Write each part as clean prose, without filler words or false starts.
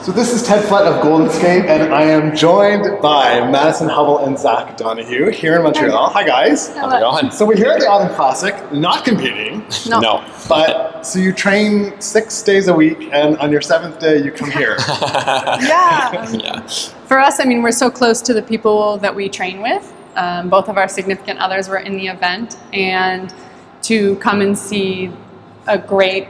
So this is Ted Flett of Golden Skate, and I am joined by Madison Hubbell and Zach Donohue here in Montreal. Hi guys. How's it going? So we're here at the Autumn Classic, not competing. No. But, so you train 6 days a week, and on your 7th day you come here. Yeah. For us, I mean, we're so close to the people that we train with. Both of our significant others were in the event, and to come and see a great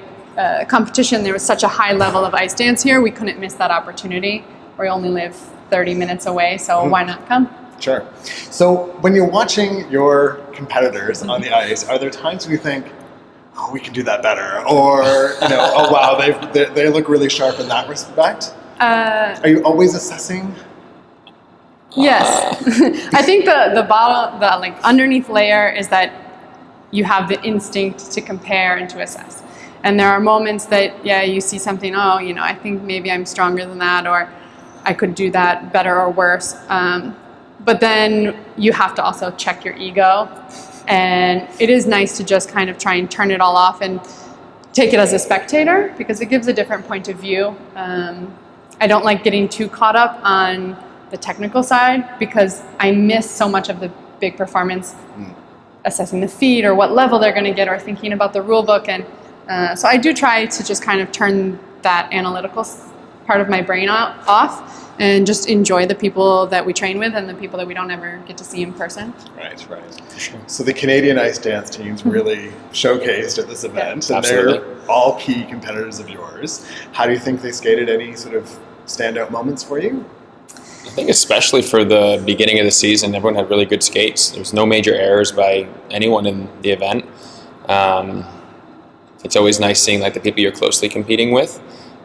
competition, there was such a high level of ice dance here, we couldn't miss that opportunity. We only live 30 minutes away, so why not come? Sure. So when you're watching your competitors on the ice, are there times when you think, oh, we can do that better? Or, oh wow, they look really sharp in that respect? Are you always assessing? Yes. I think the bottom, the like underneath layer is that you have the instinct to compare and to assess. And there are moments that, you see something, I think maybe I'm stronger than that, or I could do that better or worse. But then you have to also check your ego. And it is nice to just kind of try and turn it all off and take it as a spectator, because it gives a different point of view. I don't like getting too caught up on the technical side, because I miss so much of the big performance, assessing the feet or what level they're going to get, or thinking about the rule book. And so I do try to just kind of turn that analytical part of my brain off and just enjoy the people that we train with and the people that we don't ever get to see in person. Right. Sure. So the Canadian ice dance team's really showcased at this event, and they're all key competitors of yours. How do you think they skated? Any sort of standout moments for you? I think especially for the beginning of the season, everyone had really good skates. There was no major errors by anyone in the event. It's always nice seeing like the people you're closely competing with,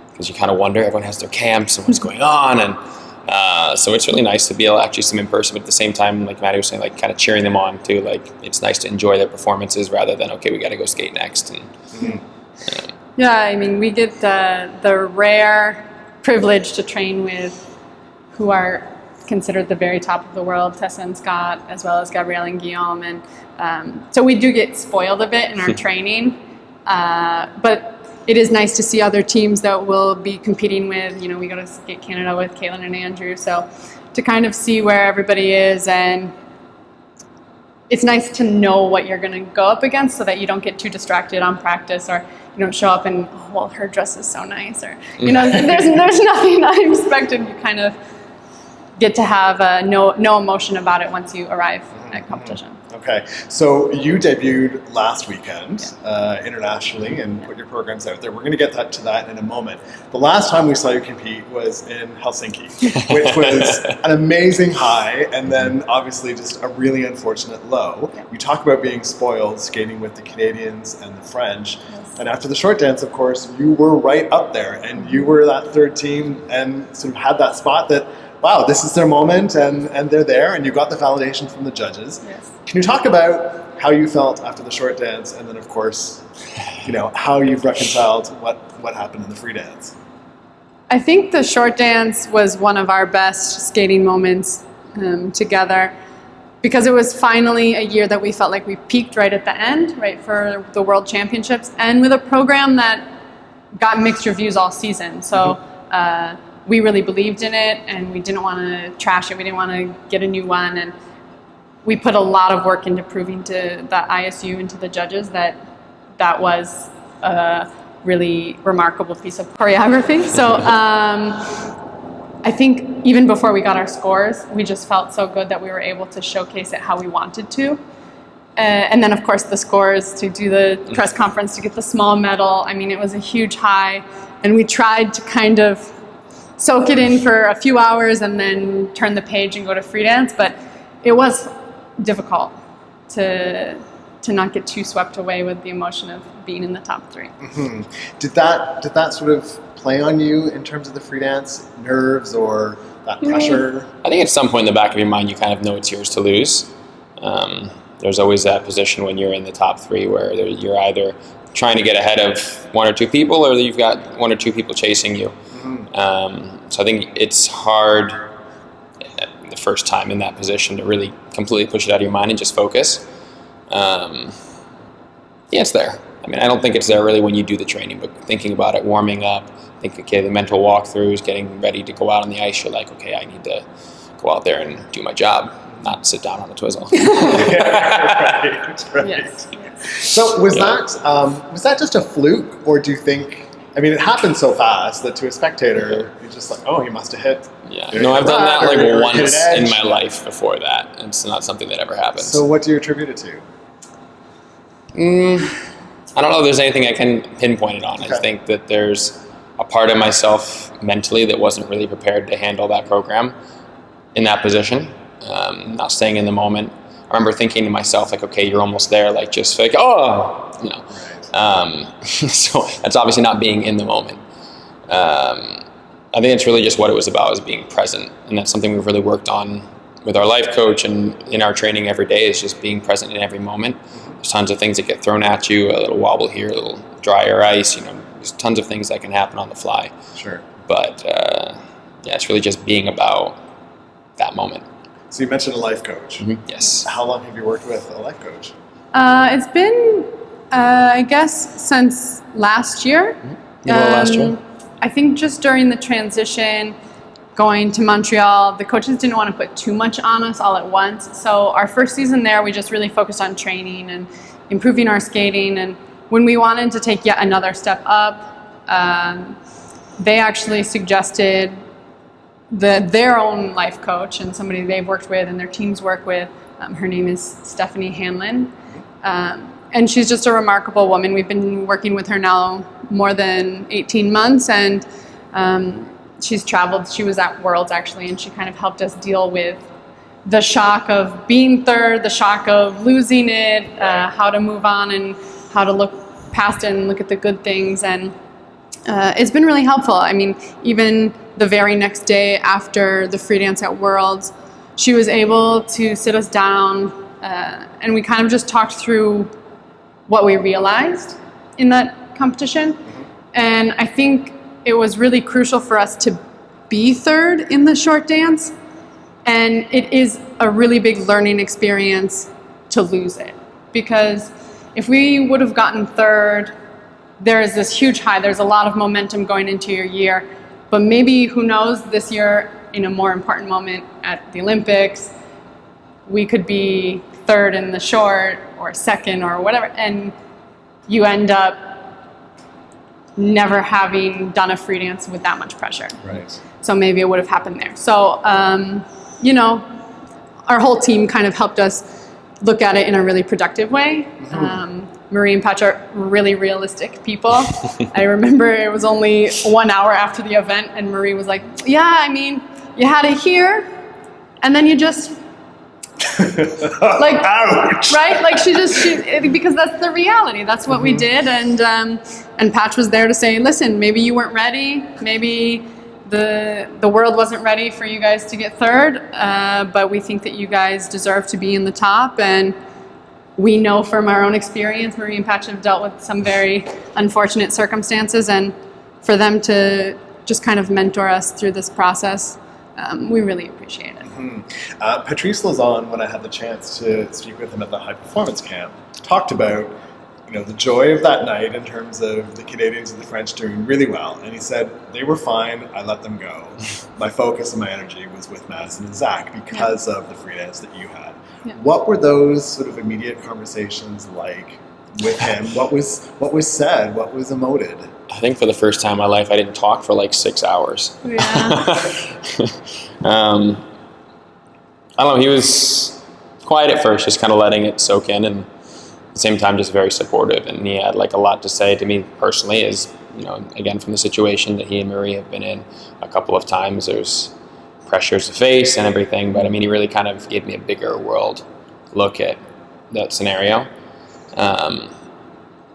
because you kind of wonder, everyone has their camps and what's going on, and so it's really nice to be able to actually see them in person, but at the same time, like Maddie was saying, like kind of cheering them on too. Like it's nice to enjoy their performances rather than, okay, we got to go skate next. And yeah, I mean, we get the rare privilege to train with who are considered the very top of the world, Tessa and Scott, as well as Gabrielle and Guillaume, and so we do get spoiled a bit in our training. But it is nice to see other teams that we'll be competing with. We go to Skate Canada with Caitlin and Andrew, so to kind of see where everybody is, and it's nice to know what you're going to go up against so that you don't get too distracted on practice, or you don't show up and, her dress is so nice, or, there's nothing unexpected. You kind of get to have no emotion about it once you arrive at competition. Okay, so you debuted last weekend internationally and put your programs out there. We're going to get to that in a moment. The last time we saw you compete was in Helsinki, which was an amazing high, and then obviously just a really unfortunate low. You talk about being spoiled, skating with the Canadians and the French, and after the short dance, of course, you were right up there, and you were that third team and sort of had that spot that, wow, this is their moment, and they're there, and you got the validation from the judges. Yes. Can you talk about how you felt after the short dance, and then of course, how you've reconciled what happened in the free dance? I think the short dance was one of our best skating moments together, because it was finally a year that we felt like we peaked right at the end, right for the World Championships, and with a program that got mixed reviews all season. So we really believed in it, and we didn't want to trash it. We didn't want to get a new one, and we put a lot of work into proving to the ISU and to the judges that was a really remarkable piece of choreography. So I think even before we got our scores, we just felt so good that we were able to showcase it how we wanted to. And then, of course, the scores, to do the press conference, to get the small medal. I mean, it was a huge high, and we tried to kind of soak it in for a few hours and then turn the page and go to free dance, but it was difficult to not get too swept away with the emotion of being in the top three. Did that sort of play on you in terms of the free dance, nerves or that pressure? I think at some point in the back of your mind, you kind of know it's yours to lose. There's always that position when you're in the top three where you're either trying to get ahead of one or two people, or you've got one or two people chasing you. So I think it's hard the first time in that position to really completely push it out of your mind and just focus. It's there. I mean, I don't think it's there really when you do the training, but thinking about it, warming up, okay, the mental walkthroughs, getting ready to go out on the ice, you're like, okay, I need to go out there and do my job, not sit down on a twizzle. Right. Yes. So was that just a fluke, or do you think? I mean, it happened so fast that to a spectator, you're just like, oh, he must have hit. Yeah. No, I've done that like or once hit an edge. in my life before that. It's not something that ever happens. So what do you attribute it to? I don't know if there's anything I can pinpoint it on. Okay. I think that there's a part of myself mentally that wasn't really prepared to handle that program in that position. Not staying in the moment. I remember thinking to myself, like, okay, you're almost there, like, just like, oh, you know. Right. So that's obviously not being in the moment. I think it's really just what it was about, is being present. And that's something we've really worked on with our life coach and in our training every day, is just being present in every moment. There's tons of things that get thrown at you, a little wobble here, a little drier ice, you know, there's tons of things that can happen on the fly. Sure. But yeah, it's really just being about that moment. So you mentioned a life coach. Mm-hmm. Yes. How long have you worked with a life coach? It's been, I guess, since last year. Last year? I think just during the transition, going to Montreal, the coaches didn't want to put too much on us all at once. So our first season there, we just really focused on training and improving our skating. And when we wanted to take yet another step up, they actually suggested their own life coach and somebody they've worked with and their teams work with. Her name is Stephanie Hanlon. And she's just a remarkable woman. We've been working with her now more than 18 months, and she's traveled. She was at Worlds, actually, and she kind of helped us deal with the shock of being third, the shock of losing it, how to move on and how to look past it and look at the good things. And it's been really helpful. I mean, even the very next day after the free dance at Worlds, she was able to sit us down and we kind of just talked through what we realized in that competition. And I think it was really crucial for us to be third in the short dance. And it is a really big learning experience to lose it. Because if we would have gotten third, there is this huge high. There's a lot of momentum going into your year. But maybe, who knows, this year, in a more important moment at the Olympics, we could be third in the short or second or whatever, and you end up never having done a free dance with that much pressure. Right. So maybe it would have happened there. So, you know, our whole team kind of helped us look at it in a really productive way. Marie and Patch are really realistic people. I remember it was only 1 hour after the event, and Marie was like, yeah, I mean, you had it here, and then you just, like, ouch. right? Like she because that's the reality. That's what we did. And Patch was there to say, listen, maybe you weren't ready. Maybe the world wasn't ready for you guys to get third. But we think that you guys deserve to be in the top. And we know from our own experience, Marie and Patch have dealt with some very unfortunate circumstances. And for them to just kind of mentor us through this process, we really appreciate it. Patrice Lauzon, when I had the chance to speak with him at the high performance camp, talked about, you know, the joy of that night in terms of the Canadians and the French doing really well. And he said, they were fine, I let them go. My focus and my energy was with Madison and Zach because of the free dance that you had. Yeah. What were those sort of immediate conversations like with him? What was said? What was emoted? I think for the first time in my life, I didn't talk for like 6 hours. Yeah. I don't know, he was quiet at first, just kind of letting it soak in, and at the same time just very supportive. And he had like a lot to say to me personally, is, you know, again, from the situation that he and Marie have been in a couple of times, there's pressures to face and everything, but I mean, he really kind of gave me a bigger world look at that scenario. And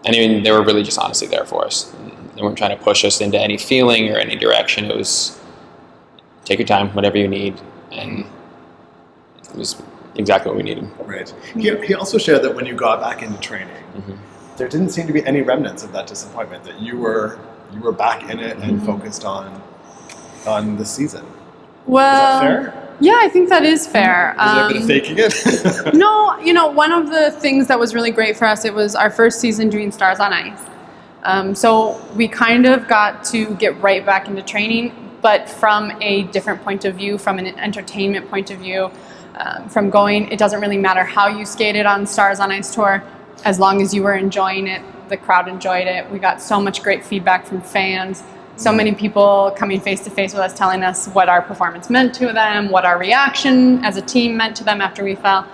I mean, they were really just honestly there for us. They weren't trying to push us into any feeling or any direction. It was, take your time, whatever you need, and it was exactly what we needed. Right. He also shared that when you got back into training, there didn't seem to be any remnants of that disappointment, that you were back in it and focused on the season. Well, is that fair? Yeah, I think that is fair. Is there a bit of faking it? No, one of the things that was really great for us, it was our first season doing Stars on Ice. So we kind of got to get right back into training, but from a different point of view, from an entertainment point of view, from going, it doesn't really matter how you skated on Stars on Ice tour, as long as you were enjoying it, the crowd enjoyed it. We got so much great feedback from fans. So many people coming face to face with us telling us what our performance meant to them, what our reaction as a team meant to them after we fell.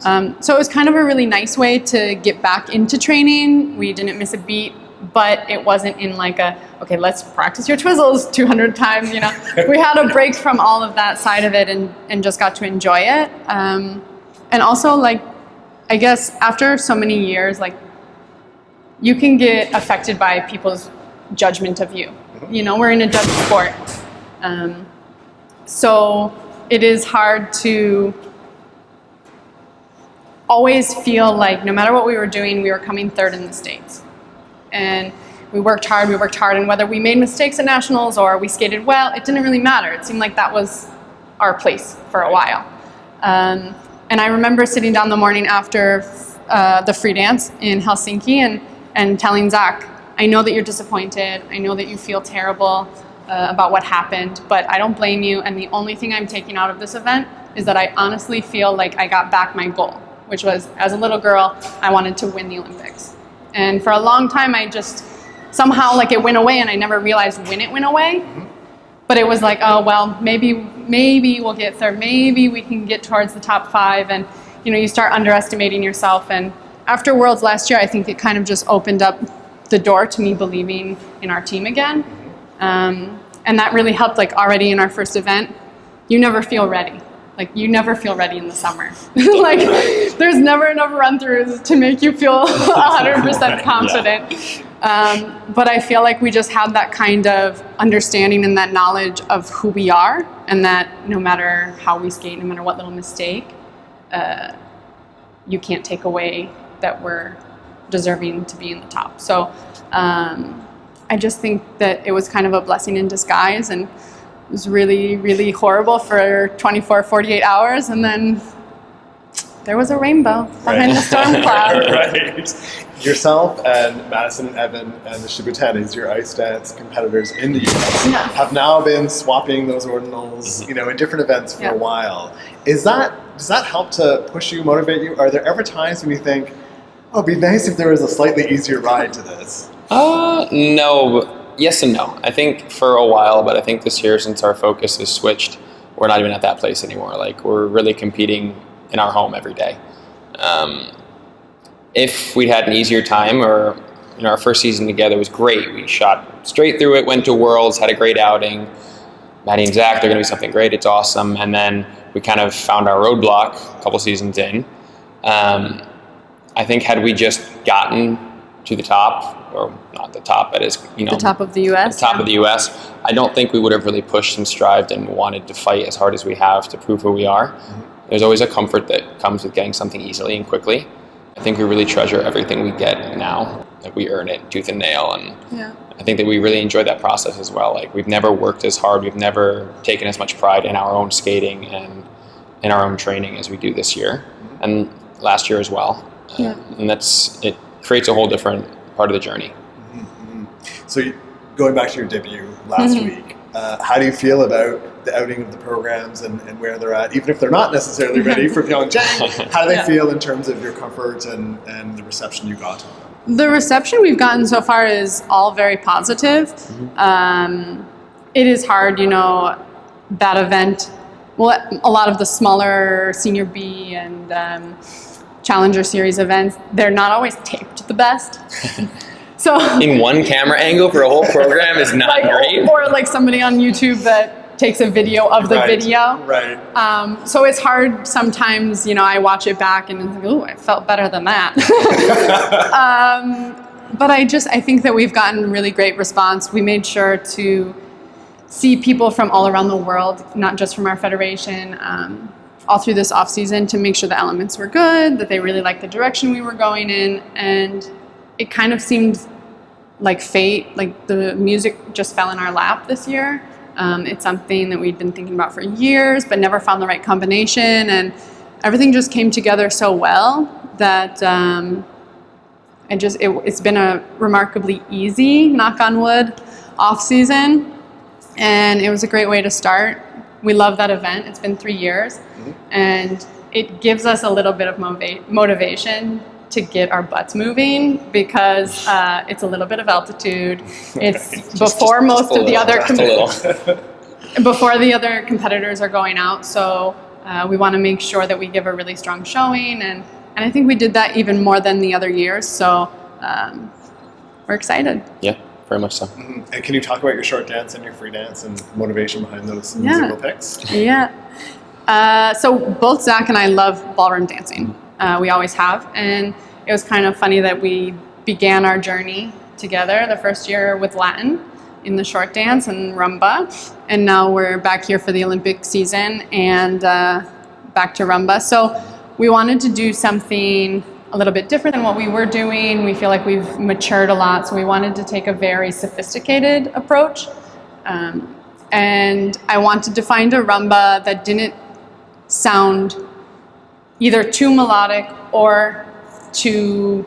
So it was kind of a really nice way to get back into training. We didn't miss a beat, but it wasn't in like okay, let's practice your twizzles 200 times, We had a break from all of that side of it and just got to enjoy it. And also, I guess after so many years, you can get affected by people's judgment of you. We're in a judge sport. So it is hard to always feel like no matter what we were doing, we were coming third in the States. And we worked hard, and whether we made mistakes at nationals or we skated well, it didn't really matter. It seemed like that was our place for a while. And I remember sitting down the morning after the free dance in Helsinki and telling Zach, I know that you're disappointed. I know that you feel terrible about what happened, but I don't blame you. And the only thing I'm taking out of this event is that I honestly feel like I got back my goal, which was, as a little girl, I wanted to win the Olympics. And for a long time, I just somehow it went away, and I never realized when it went away. But it was like, oh, well, maybe we'll get third. Maybe we can get towards the top 5. And, you start underestimating yourself. And after Worlds last year, I think it kind of just opened up the door to me believing in our team again. And that really helped, already in our first event. You never feel ready. You never feel ready in the summer. There's never enough run-throughs to make you feel 100% confident. Yeah. But I feel like we just had that kind of understanding and that knowledge of who we are, and that no matter how we skate, no matter what little mistake, you can't take away that we're deserving to be in the top. So I just think that it was kind of a blessing in disguise, and it was really, really horrible for 24, 48 hours, and then there was a rainbow behind the storm cloud. Right. Yourself and Madison and Evan and the Shibutanis, your ice dance competitors in the US, have now been swapping those ordinals, in different events for a while. Does that help to push you, motivate you? Are there ever times when you think, oh, it'd be nice if there was a slightly easier ride to this? No. Yes and no. I think for a while, but I think this year, since our focus has switched, we're not even at that place anymore. We're really competing in our home every day. If we'd had an easier time, or our first season together was great. We shot straight through it, went to Worlds, had a great outing. Maddie and Zach, they're going to be something great. It's awesome. And then we kind of found our roadblock a couple seasons in. I think had we just gotten to the top, or not the top, but the top of the U.S. The top of the U.S., I don't think we would have really pushed and strived and wanted to fight as hard as we have to prove who we are. Mm-hmm. There's always a comfort that comes with getting something easily and quickly. I think we really treasure everything we get now. We earn it tooth and nail, and I think that we really enjoy that process as well. We've never worked as hard, we've never taken as much pride in our own skating and in our own training as we do this year, and last year as well. And it creates a whole different part of the journey. Mm-hmm. So going back to your debut last week, how do you feel about the outing of the programs and where they're at, even if they're not necessarily ready for Pyeongchang? How do they feel in terms of your comfort and the reception you got? The reception we've gotten so far is all very positive. It is hard, that event. Well, a lot of the smaller Senior B and Challenger Series events, they're not always taped the best. So in one camera angle for a whole program is not great. Or somebody on YouTube that takes a video of the video. Right. So it's hard sometimes, I watch it back and think, oh, I felt better than that. But I think that we've gotten really great response. We made sure to see people from all around the world, not just from our federation, all through this off season, to make sure the elements were good, that they really liked the direction we were going in, and it kind of seemed like fate, like the music just fell in our lap this year. It's something that we'd been thinking about for years, but never found the right combination. And everything just came together so well that it's been a remarkably easy, knock on wood, off season. And it was a great way to start. We love that event. It's been 3 years. And it gives us a little bit of motivation to get our butts moving because it's a little bit of altitude. It's before most of the other before the other competitors are going out. So we want to make sure that we give a really strong showing, and I think we did that even more than the other years. So we're excited. Yeah, very much so. And can you talk about your short dance and your free dance and motivation behind those musical picks? Yeah. So both Zach and I love ballroom dancing. We always have. And it was kind of funny that we began our journey together the first year with Latin in the short dance and rumba. And now we're back here for the Olympic season and back to rumba. So we wanted to do something a little bit different than what we were doing. We feel like we've matured a lot. So we wanted to take a very sophisticated approach. And I wanted to find a rumba that didn't sound either too melodic or too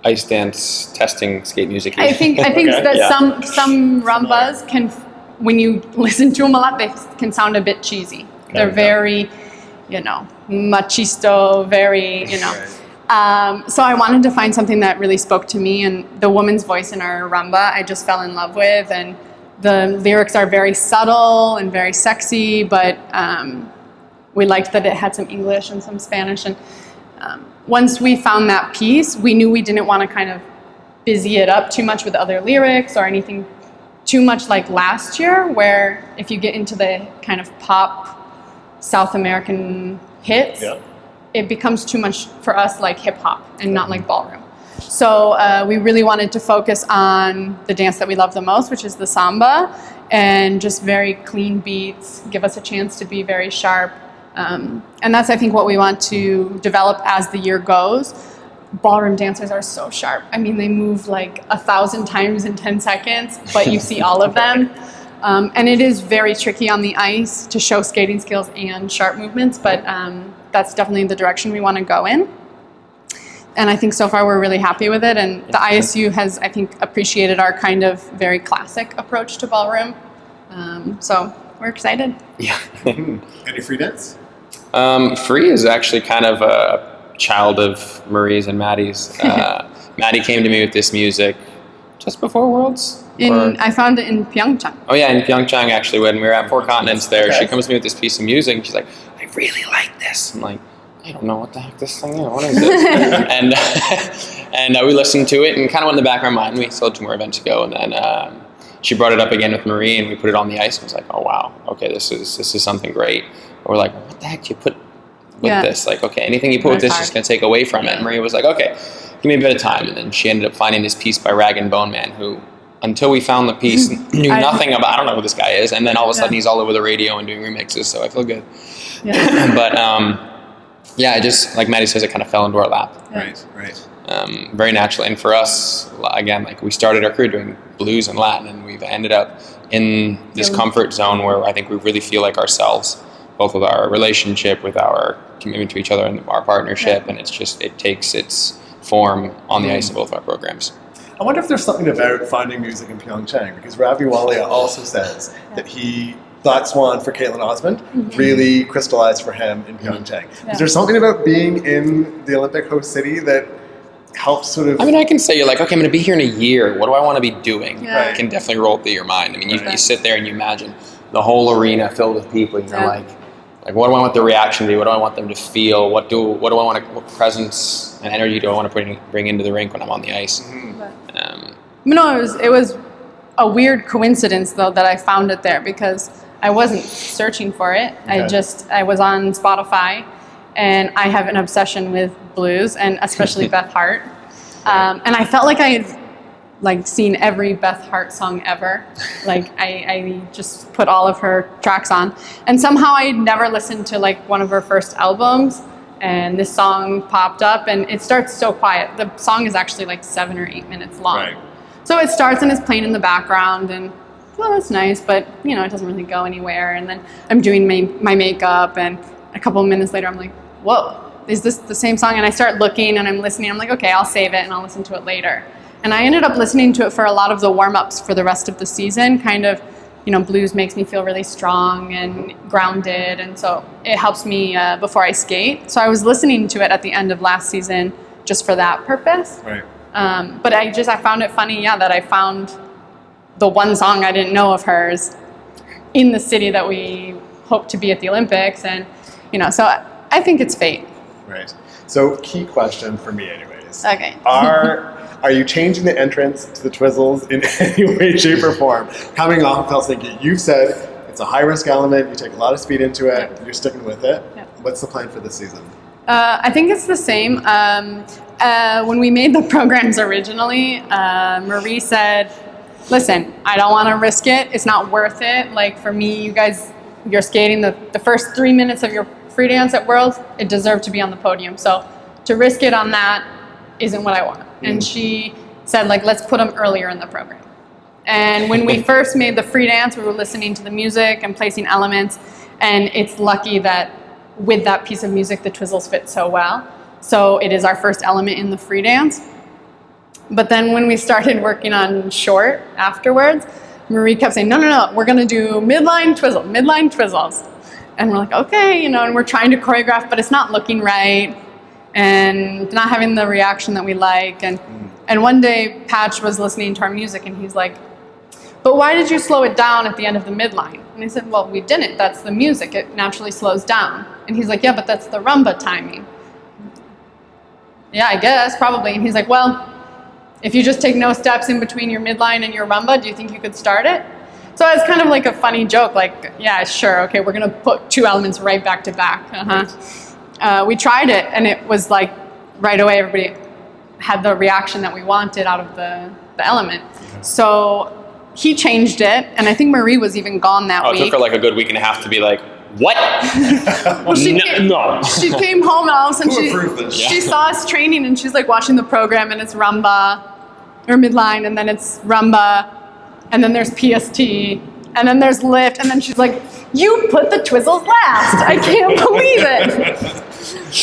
Ice dance testing skate music. I think that some rumbas can, when you listen to them a lot, they can sound a bit cheesy. They're very, machisto, very, So I wanted to find something that really spoke to me, and the woman's voice in our rumba I just fell in love with, and the lyrics are very subtle and very sexy, but we liked that it had some English and some Spanish. And once we found that piece, we knew we didn't want to kind of busy it up too much with other lyrics or anything too much like last year, where if you get into the kind of pop South American hits, it becomes too much for us like hip hop and not like ballroom. So we really wanted to focus on the dance that we love the most, which is the samba, and just very clean beats, give us a chance to be very sharp. And that's, I think, what we want to develop as the year goes. Ballroom dancers are so sharp. I mean, they move like 1,000 times in 10 seconds, but you see all of them. And it is very tricky on the ice to show skating skills and sharp movements, but that's definitely the direction we want to go in. And I think so far we're really happy with it. And the ISU has, I think, appreciated our kind of very classic approach to ballroom. So we're excited. Yeah. Any free dance? Free is actually kind of a child of Marie's and Maddie's. Maddie came to me with this music just before Worlds. I found it in Pyeongchang. Oh yeah, in Pyeongchang actually, when we were at Four Continents there, she comes to me with this piece of music and she's like, I really like this. I'm like, I don't know what the heck this thing is. What is this? and we listened to it and kind of went in the back of our mind. We still had 2 more events to go, and then she brought it up again with Marie, and we put it on the ice. And was like, oh wow, okay, this is something great. But we're like, what the heck do you put with this? Like, okay, anything you put with this is just gonna take away from it. And Marie was like, okay, give me a bit of time. And then she ended up finding this piece by Rag and Bone Man, who, until we found the piece, knew nothing about. I don't know who this guy is. And then all of a sudden, he's all over the radio and doing remixes. So I feel good. Yeah. But I just, like Maddie says, it kind of fell into our lap. Right. Very naturally. And for us, again, like we started our career doing blues and Latin, and we've ended up in this comfort zone where I think we really feel like ourselves, both with our relationship, with our commitment to each other and our partnership. And it's just, it takes its form on the ice in both of our programs. I wonder if there's something about finding music in Pyeongchang, because Ravi Walia also says that Black Swan for Caitlin Osmond really crystallized for him in Pyeongchang. Is there something about being in the Olympic host city that helps sort of... I mean, I can say, you're like, okay, I'm going to be here in a year. What do I want to be doing? Yeah. It can definitely roll through your mind. I mean, you sit there and you imagine the whole arena filled with people. And you're like, what do I want the reaction to be? What do I want them to feel? What presence and energy do I want to bring into the rink when I'm on the ice? It was a weird coincidence, though, that I found it there, because I wasn't searching for it. Okay. I was on Spotify, and I have an obsession with blues, and especially Beth Hart. And I felt like I had seen every Beth Hart song ever. Like I just put all of her tracks on, and somehow I never listened to one of her first albums. And this song popped up, and it starts so quiet. The song is actually 7 or 8 minutes long. Right. So it starts and it's playing in the background, and well, that's nice, but it doesn't really go anywhere. And then I'm doing my makeup, and a couple of minutes later, I'm like, whoa, is this the same song? And I start looking and I'm listening. I'm like, okay, I'll save it and I'll listen to it later. And I ended up listening to it for a lot of the warm-ups for the rest of the season. Kind of, blues makes me feel really strong and grounded, and so it helps me before I skate. So I was listening to it at the end of last season just for that purpose. Right. But I found it funny, that I found the one song I didn't know of hers in the city that we hope to be at the Olympics, and so I think it's fate. Right. So key question for me, anyways. Okay. Are you changing the entrance to the Twizzles in any way, shape, or form? Coming off of Helsinki, you've said it's a high-risk element. You take a lot of speed into it. Yeah. You're sticking with it. Yeah. What's the plan for this season? I think it's the same. When we made the programs originally, Marie said, listen, I don't want to risk it. It's not worth it. Like, for me, you guys, you're skating the first 3 minutes of your free dance at Worlds, it deserved to be on the podium. So to risk it on that isn't what I want. And she said, let's put them earlier in the program. And when we first made the free dance, we were listening to the music and placing elements. And it's lucky that with that piece of music, the Twizzles fit so well. So it is our first element in the free dance. But then when we started working on short afterwards, Marie kept saying, no, we're going to do midline Twizzles. And we're like, okay, and we're trying to choreograph, but it's not looking right and not having the reaction that we like. And one day, Patch was listening to our music, and he's like, but why did you slow it down at the end of the midline? And I said, well, we didn't. That's the music. It naturally slows down. And he's like, yeah, but that's the rumba timing. Yeah, I guess, probably. And he's like, well, if you just take no steps in between your midline and your rumba, do you think you could start it? So it's kind of like a funny joke, yeah, sure, okay, we're going to put two elements right back to back. We tried it, and it was right away everybody had the reaction that we wanted out of the element. So he changed it, and I think Marie was even gone that week. It took her a good week and a half to be like, what? Well, she came home, and all of a sudden she saw us training, and she's watching the program, and it's rumba, or midline, and then it's rumba, and then there's PST, and then there's lift, and then she's like, you put the Twizzles last. I can't believe it.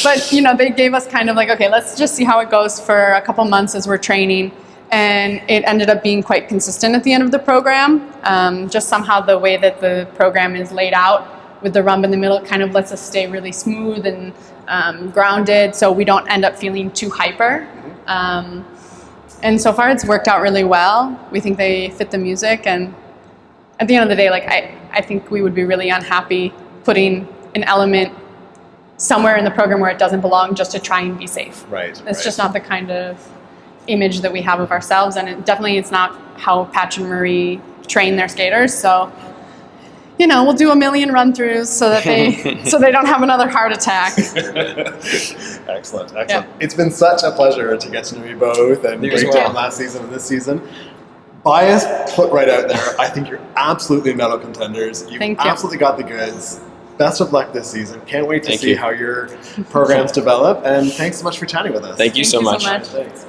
But, they gave us kind of okay, let's just see how it goes for a couple months as we're training. And it ended up being quite consistent at the end of the program. Just somehow the way that the program is laid out with the rumba in the middle kind of lets us stay really smooth and grounded, so we don't end up feeling too hyper. And so far it's worked out really well. We think they fit the music, and at the end of the day, I think we would be really unhappy putting an element somewhere in the program where it doesn't belong just to try and be safe. Right. It's just not the kind of image that we have of ourselves, and it's not how Patch and Marie train their skaters. So, we'll do a million run-throughs so that they don't have another heart attack. Excellent. Yeah. It's been such a pleasure to get to know you both, and great job last season and this season. Bias put right out there. I think you're absolutely medal contenders. You've absolutely got the goods. Best of luck this season. Can't wait to see how your programs develop. And thanks so much for chatting with us. Thank you so much. Thanks.